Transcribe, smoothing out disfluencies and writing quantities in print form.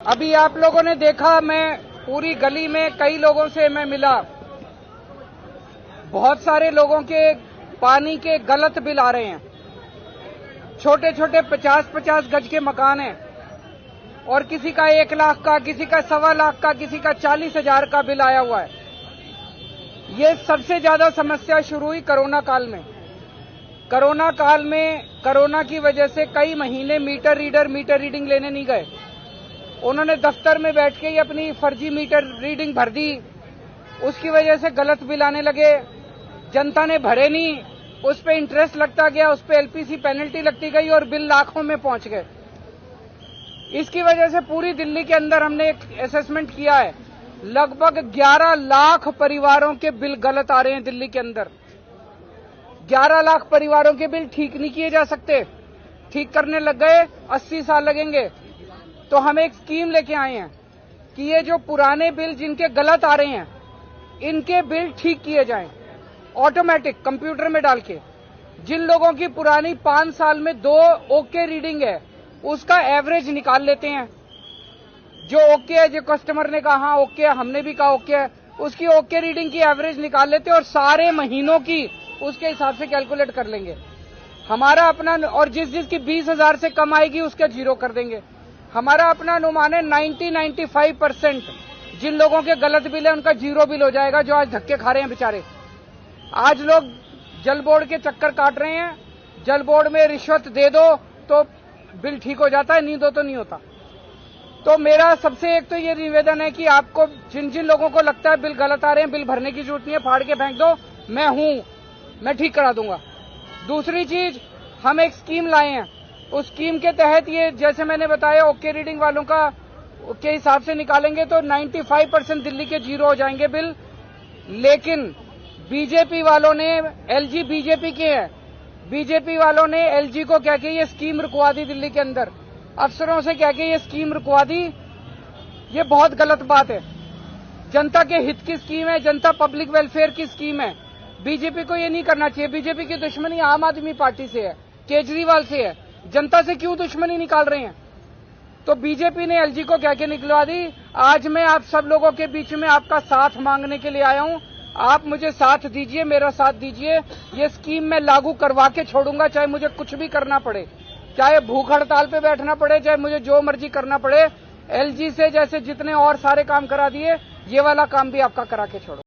अभी आप लोगों ने देखा, मैं पूरी गली में कई लोगों से मैं मिला। बहुत सारे लोगों के पानी के गलत बिल आ रहे हैं। छोटे छोटे 50-50 गज के मकान हैं और किसी का 1 लाख का, किसी का 1.25 लाख का, किसी का 40,000 का बिल आया हुआ है। ये सबसे ज्यादा समस्या शुरू हुई कोरोना काल में। कोरोना काल में कोरोना की वजह से कई महीने मीटर रीडिंग लेने नहीं गए। उन्होंने दफ्तर में बैठ के ही अपनी फर्जी मीटर रीडिंग भर दी। उसकी वजह से गलत बिल आने लगे। जनता ने भरे नहीं, उस पे इंटरेस्ट लगता गया, उस पे एलपीसी पेनल्टी लगती गई और बिल लाखों में पहुंच गए। इसकी वजह से पूरी दिल्ली के अंदर हमने एक असेसमेंट किया है, लगभग 11 लाख परिवारों के बिल गलत आ रहे हैं दिल्ली के अंदर। 11 लाख परिवारों के बिल ठीक नहीं किए जा सकते। ठीक करने लग गए 80 साल लगेंगे। तो हम एक स्कीम लेके आए हैं कि ये जो पुराने बिल जिनके गलत आ रहे हैं, इनके बिल ठीक किए जाएं, ऑटोमेटिक कंप्यूटर में डाल के। जिन लोगों की पुरानी 5 साल में 2 ओके रीडिंग है, उसका एवरेज निकाल लेते हैं। जो ओके है, जो कस्टमर ने कहा हाँ ओके है, हमने भी कहा ओके है, उसकी ओके रीडिंग की एवरेज निकाल लेते हैं और सारे महीनों की उसके हिसाब से कैलकुलेट कर लेंगे। हमारा अपना, और जिसकी 20,000 से कम आएगी उसका 0 कर देंगे। हमारा अपना अनुमान है 90-95% जिन लोगों के गलत बिल है उनका 0 बिल हो जाएगा, जो आज धक्के खा रहे हैं बेचारे। आज लोग जल बोर्ड के चक्कर काट रहे हैं। जल बोर्ड में रिश्वत दे दो तो बिल ठीक हो जाता है, नहीं दो तो नहीं होता। तो मेरा सबसे एक तो ये निवेदन है कि आपको जिन जिन लोगों को लगता है बिल गलत आ रहे हैं, बिल भरने की जरूरत नहीं है, फाड़ के फेंक दो, मैं हूं, मैं ठीक करा दूंगा। दूसरी चीज, हम एक स्कीम लाए हैं। उस स्कीम के तहत ये जैसे मैंने बताया ओके रीडिंग वालों का के हिसाब से निकालेंगे तो 95% दिल्ली के 0 हो जाएंगे बिल। लेकिन बीजेपी वालों ने, एलजी बीजेपी के हैं, बीजेपी वालों ने एलजी को कह के ये स्कीम रुकवा दी दिल्ली के अंदर, अफसरों से कह के ये स्कीम रुकवा दी। ये बहुत गलत बात है। जनता के हित की स्कीम है, जनता पब्लिक वेलफेयर की स्कीम है। बीजेपी को ये नहीं करना चाहिए। बीजेपी की दुश्मनी आम आदमी पार्टी से है, केजरीवाल से है। जनता से क्यों दुश्मनी निकाल रहे हैं? तो बीजेपी ने एलजी को कह के निकलवा दी। आज मैं आप सब लोगों के बीच में आपका साथ मांगने के लिए आया हूं। आप मुझे साथ दीजिए, मेरा साथ दीजिए। ये स्कीम मैं लागू करवा के छोड़ूंगा, चाहे मुझे कुछ भी करना पड़े, चाहे भूख हड़ताल पे बैठना पड़े, चाहे मुझे जो मर्जी करना पड़े। एलजी से जैसे जितने और सारे काम करा दिए, ये वाला काम भी आपका करा के छोड़ो।